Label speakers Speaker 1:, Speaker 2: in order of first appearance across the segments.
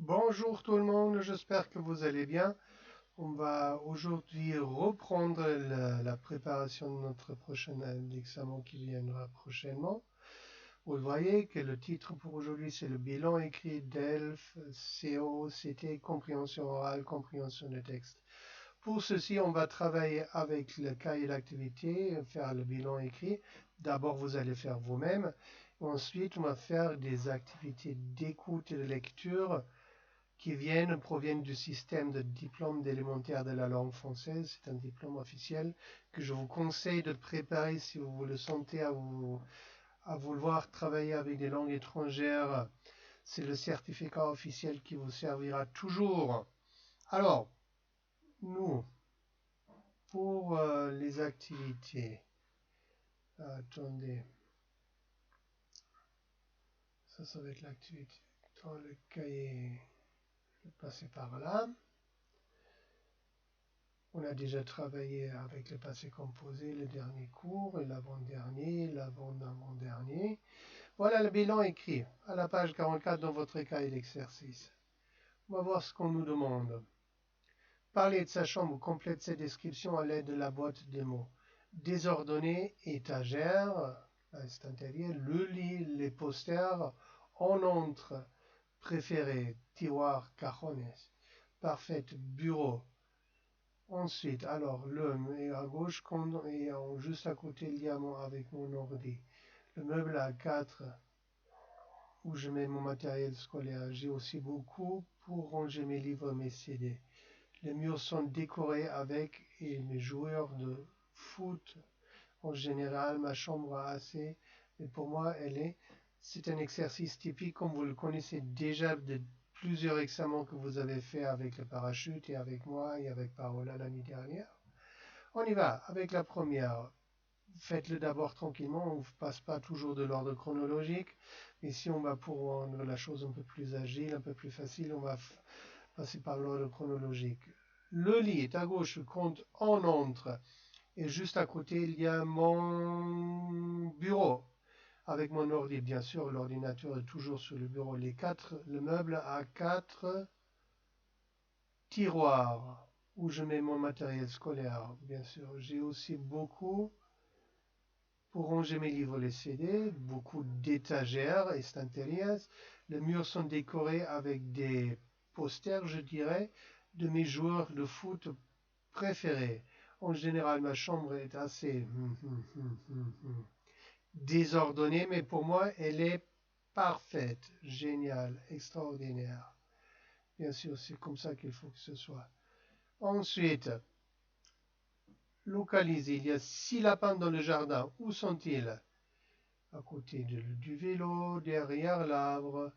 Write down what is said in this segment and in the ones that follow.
Speaker 1: Bonjour tout le monde, j'espère que vous allez bien. On va aujourd'hui reprendre la préparation de notre prochain examen qui viendra prochainement. Vous le voyez que le titre pour aujourd'hui c'est le bilan écrit d'ELF, COCT, compréhension orale, compréhension de texte. Pour ceci, on va travailler avec le cahier d'activité, faire le bilan écrit. D'abord, vous allez faire vous-même. Ensuite, on va faire des activités d'écoute et de lecture qui proviennent du système de diplôme d'élémentaire de la langue française. C'est un diplôme officiel que je vous conseille de préparer si vous le sentez à vouloir travailler avec des langues étrangères. C'est le certificat officiel qui vous servira toujours. Alors, nous, pour les activités, attendez, ça va être l'activité dans le cahier, je vais passer par là. On a déjà travaillé avec le passé composé, le dernier cours, et l'avant-dernier, l'avant-avant-dernier. Voilà le bilan écrit à la page 44 dans votre cahier d'exercice. On va voir ce qu'on nous demande. Parlez de sa chambre, complète ses descriptions à l'aide de la boîte de mots. Désordonnée, étagère, instantané, le lit, les posters, en entre, préféré, tiroir, cajones, parfaite, bureau. Ensuite, alors, l'homme est à gauche et juste à côté le diamant avec mon ordi. Le meuble à 4 où je mets mon matériel scolaire. J'ai aussi beaucoup pour ranger mes livres, mes CD. Les murs sont décorés avec et mes joueurs de foot. En général, ma chambre a assez, mais pour moi, c'est un exercice typique comme vous le connaissez déjà de plusieurs examens que vous avez fait avec le parachute et avec moi et avec Parola l'année dernière. On y va avec la première. Faites-le d'abord tranquillement, on ne passe pas toujours de l'ordre chronologique, mais si on va pour rendre la chose un peu plus agile, un peu plus facile, on va passer par l'ordre chronologique. Le lit est à gauche, compte en entre, et juste à côté, il y a mon bureau. Avec mon ordi, bien sûr, l'ordinateur est toujours sur le bureau. Le meuble a 4 tiroirs où je mets mon matériel scolaire, bien sûr. J'ai aussi beaucoup pour ranger mes livres, les CD, beaucoup d'étagères, estanterías. Les murs sont décorés avec des posters, je dirais, de mes joueurs de foot préférés. En général, ma chambre est assez désordonnée, mais pour moi, elle est parfaite, géniale, extraordinaire. Bien sûr, c'est comme ça qu'il faut que ce soit. Ensuite, localisez. Il y a 6 lapins dans le jardin. Où sont-ils? À côté du vélo, derrière l'arbre,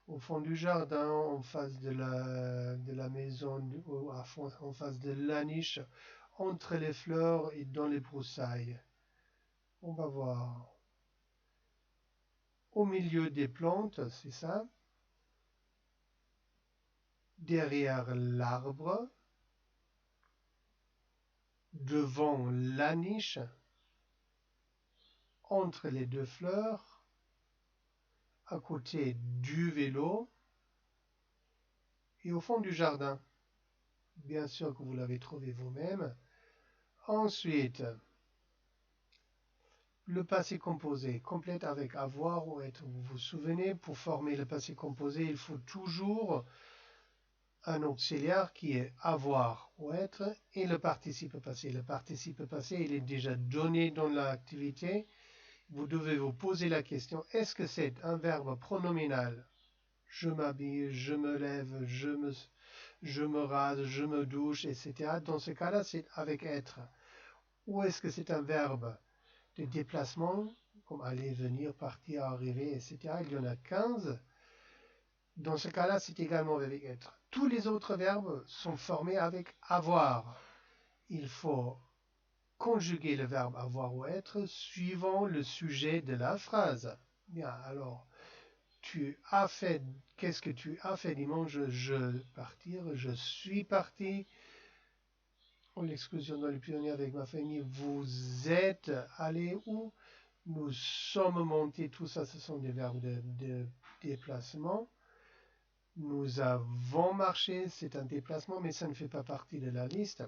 Speaker 1: au fond du jardin, en face de la maison, en face de la niche, entre les fleurs et dans les broussailles. On va voir. Au milieu des plantes, c'est ça. Derrière l'arbre, devant la niche, entre les deux fleurs, à côté du vélo et au fond du jardin. Bien sûr que vous l'avez trouvé vous-même. Ensuite, le passé composé, complète avec avoir ou être. Vous vous souvenez, pour former le passé composé, il faut toujours un auxiliaire qui est avoir ou être et le participe passé. Le participe passé, il est déjà donné dans l'activité. Vous devez vous poser la question, est-ce que c'est un verbe pronominal? Je m'habille, je me lève, je me rase, je me douche, etc. Dans ce cas-là, c'est avec être. Ou est-ce que c'est un verbe de déplacement, comme aller, venir, partir, arriver, etc. Il y en a 15. Dans ce cas-là, c'est également avec être. Tous les autres verbes sont formés avec avoir. Il faut conjuguer le verbe avoir ou être suivant le sujet de la phrase. Bien, alors, tu as fait, qu'est-ce que tu as fait dimanche? Je partir, je suis parti. En l'excursion dans les pionniers avec ma famille, vous êtes allé où? Nous sommes montés, tout ça, ce sont des verbes de déplacement. Nous avons marché, c'est un déplacement, mais ça ne fait pas partie de la liste.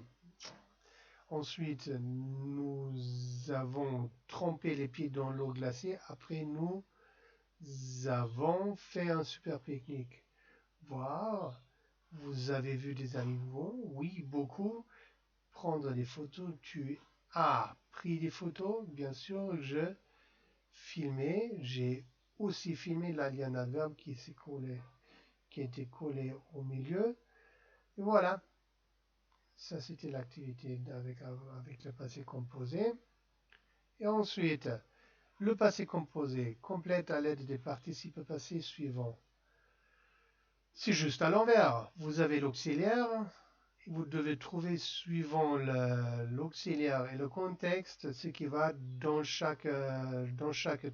Speaker 1: Ensuite, nous avons trempé les pieds dans l'eau glacée. Après, nous avons fait un super pique-nique. Voir, vous avez vu des animaux? Oui, beaucoup. Prendre des photos, tu as pris des photos? Bien sûr, je filmais. J'ai aussi filmé la liane adverbe qui était collée au milieu. Et voilà, ça c'était l'activité avec le passé composé. Et ensuite, le passé composé complète à l'aide des participes passés suivants. C'est juste à l'envers. Vous avez l'auxiliaire. Vous devez trouver, suivant l'auxiliaire et le contexte, ce qui va dans chaque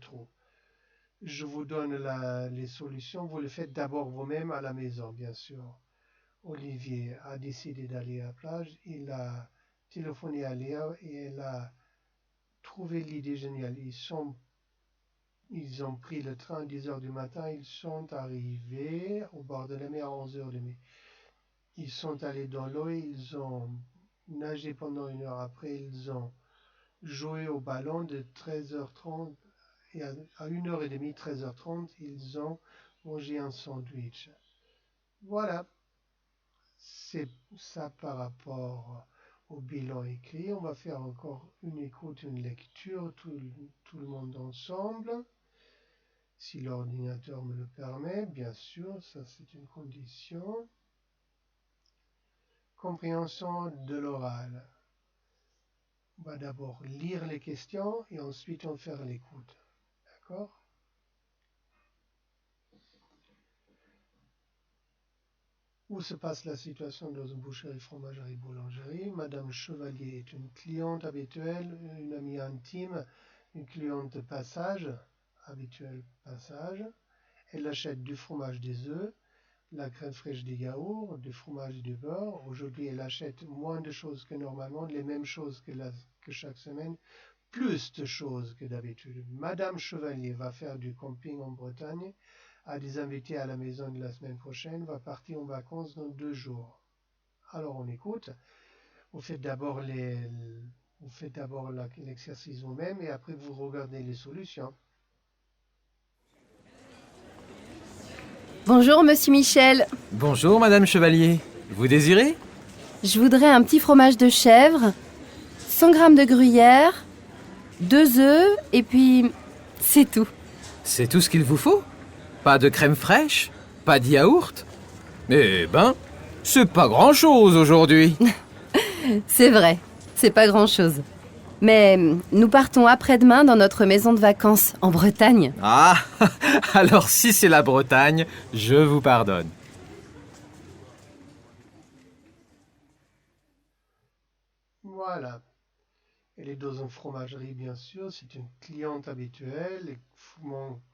Speaker 1: trou. Je vous donne les solutions. Vous le faites d'abord vous-même à la maison, bien sûr. Olivier a décidé d'aller à la plage. Il a téléphoné à Léa et elle a trouvé l'idée géniale. Ils ont pris le train à 10h du matin. Ils sont arrivés au bord de la mer à 11h30. Ils sont allés dans l'eau et ils ont nagé pendant 1 heure. Après, ils ont joué au ballon de 13h30 et à 1h30, 13h30, ils ont mangé un sandwich. Voilà, c'est ça par rapport au bilan écrit. On va faire encore une écoute, une lecture, tout le monde ensemble. Si l'ordinateur me le permet, bien sûr, ça c'est une condition. Compréhension de l'oral. On va d'abord lire les questions et ensuite on va faire l'écoute. D'accord? Où se passe la situation dans une boucherie, fromagerie, boulangerie? Madame Chevalier est une cliente habituelle, une amie intime, une cliente de passage, habituelle passage. Elle achète du fromage, des œufs, la crème fraîche, des yaourts, du fromage et du beurre. Aujourd'hui, elle achète moins de choses que normalement, les mêmes choses que chaque semaine, plus de choses que d'habitude. Madame Chevalier va faire du camping en Bretagne, a des invités à la maison de la semaine prochaine, va partir en vacances dans 2 jours. Alors on écoute. Vous faites d'abord l'exercice vous-même et après vous regardez les solutions.
Speaker 2: Bonjour, monsieur Michel.
Speaker 3: Bonjour, Madame Chevalier. Vous désirez?
Speaker 2: Je voudrais un petit fromage de chèvre, 100 grammes de gruyère, 2 œufs et puis c'est tout.
Speaker 3: C'est tout ce qu'il vous faut? Pas de crème fraîche? Pas de yaourt? Eh ben, c'est pas grand-chose aujourd'hui.
Speaker 2: C'est vrai, c'est pas grand-chose. Mais nous partons après-demain dans notre maison de vacances en Bretagne.
Speaker 3: Ah, alors si c'est la Bretagne, je vous pardonne.
Speaker 1: Voilà. Elle est dans une fromagerie, bien sûr. C'est une cliente habituelle. Et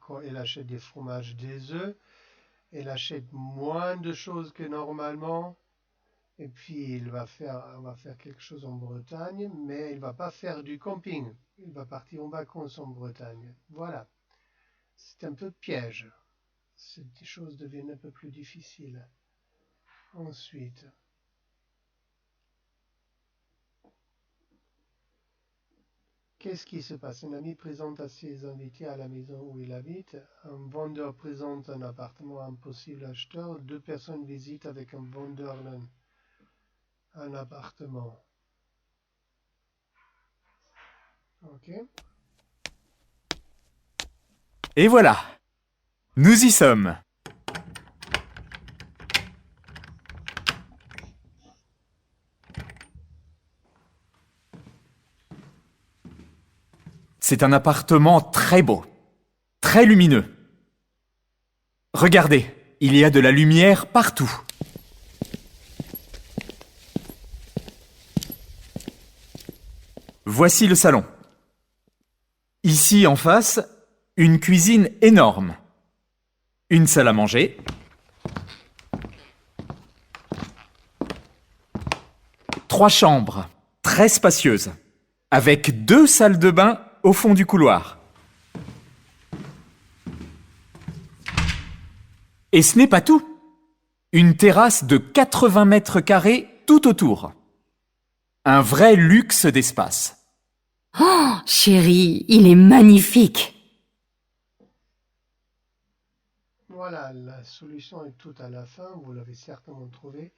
Speaker 1: quand elle achète des fromages, des œufs, elle achète moins de choses que normalement. Et puis, on va faire quelque chose en Bretagne, mais elle ne va pas faire du camping. Elle va partir en vacances en Bretagne. Voilà. C'est un peu piège. Ces choses deviennent un peu plus difficiles. Ensuite, qu'est-ce qui se passe? Un ami présente à ses invités à la maison où il habite. Un vendeur présente un appartement à un possible acheteur. 2 personnes visitent avec un vendeur un appartement. Ok.
Speaker 4: Et voilà, nous y sommes. C'est un appartement très beau, très lumineux. Regardez, il y a de la lumière partout. Voici le salon. Ici, en face, une cuisine énorme. Une salle à manger. Trois chambres, très spacieuses, avec 2 salles de bain au fond du couloir. Et ce n'est pas tout. Une terrasse de 80 mètres carrés tout autour. Un vrai luxe d'espace.
Speaker 2: Oh, chérie, il est magnifique.
Speaker 1: Voilà, la solution est tout à la fin, vous l'avez certainement trouvé.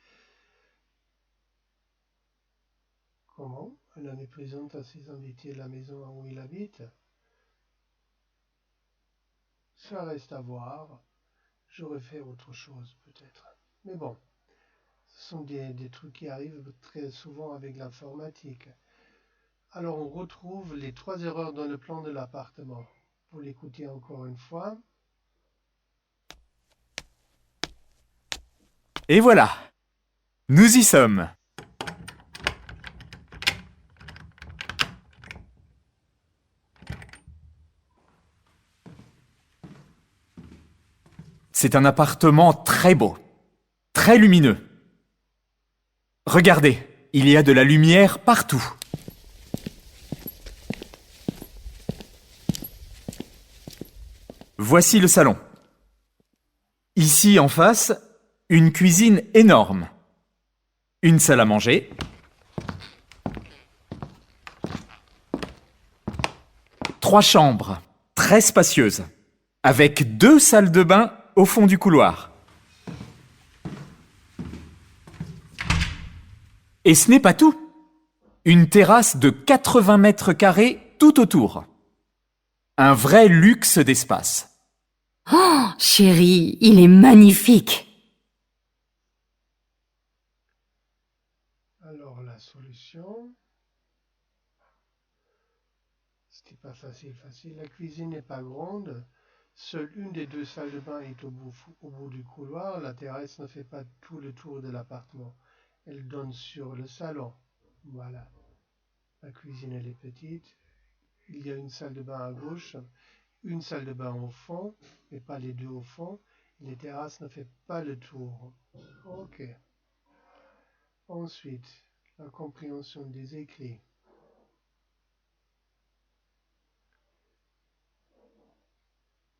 Speaker 1: Comment un ami présente à ses invités la maison où il habite? Ça reste à voir. J'aurais fait autre chose peut-être. Mais bon, ce sont des trucs qui arrivent très souvent avec l'informatique. Alors on retrouve les 3 erreurs dans le plan de l'appartement. Vous l'écoutez encore une fois.
Speaker 4: Et voilà, nous y sommes. C'est un appartement très beau, très lumineux. Regardez, il y a de la lumière partout. Voici le salon. Ici en face, une cuisine énorme. Une salle à manger. Trois chambres, très spacieuses, avec 2 salles de bain au fond du couloir. Et ce n'est pas tout. Une terrasse de 80 mètres carrés tout autour. Un vrai luxe d'espace.
Speaker 2: Oh, chérie, il est magnifique.
Speaker 1: Alors la solution, c'était pas facile. La cuisine n'est pas grande. Seule une des 2 salles de bain est au bout du couloir. La terrasse ne fait pas tout le tour de l'appartement. Elle donne sur le salon. Voilà. La cuisine, elle est petite. Il y a une salle de bain à gauche, une salle de bain au fond, mais pas les 2 au fond. Les terrasses ne font pas le tour. Ok. Ensuite, la compréhension des écrits.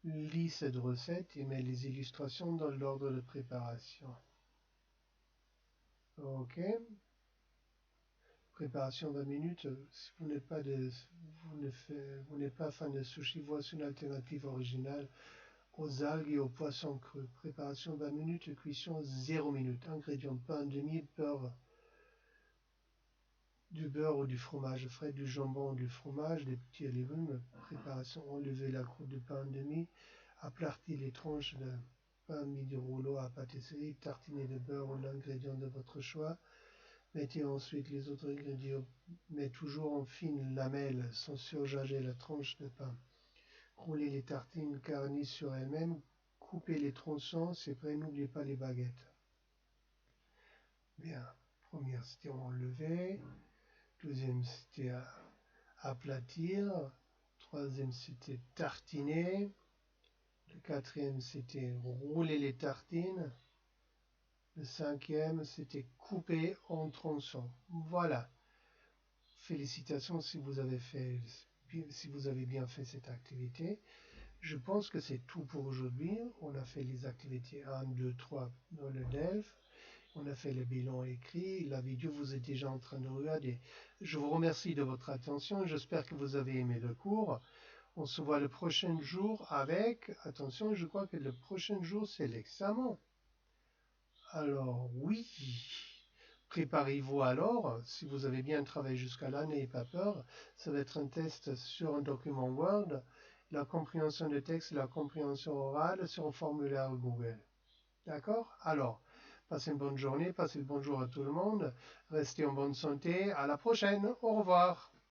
Speaker 1: Lis cette recette et mets les illustrations dans l'ordre de préparation. Ok. Préparation 20 minutes. Si vous n'êtes pas, fan de sushi, voici une alternative originale aux algues et aux poissons crus. Préparation 20 minutes, cuisson 0 minutes. Ingrédients: pain demi, beurre, du beurre ou du fromage frais, du jambon ou du fromage, des petits légumes. Préparation: enlever la croûte de pain demi, aplatir les tranches de pain midi-rouleau à pâtisserie, tartiner de beurre ou l'ingrédient de votre choix. Mettez ensuite les autres ingrédients, mais toujours en fines lamelles, sans surcharger la tranche de pain. Roulez les tartines garnies sur elles-mêmes, coupez les tronçons, c'est prêt, n'oubliez pas les baguettes. Bien, première c'était enlever, deuxième c'était aplatir, troisième c'était tartiner, le quatrième c'était rouler les tartines, le cinquième c'était couper en tronçons. Voilà. Félicitations si vous avez bien fait cette activité. Je pense que c'est tout pour aujourd'hui. On a fait les activités 1, 2, 3 dans le DELF. On a fait le bilan écrit. La vidéo, vous êtes déjà en train de regarder. Je vous remercie de votre attention. J'espère que vous avez aimé le cours. On se voit le prochain jour avec... Attention, je crois que le prochain jour, c'est l'examen. Alors, oui. Préparez-vous alors, si vous avez bien travaillé jusqu'à là, n'ayez pas peur. Ça va être un test sur un document Word, la compréhension de texte, la compréhension orale sur un formulaire Google. D'accord? Alors, passez une bonne journée, passez le bonjour à tout le monde, restez en bonne santé, à la prochaine, au revoir.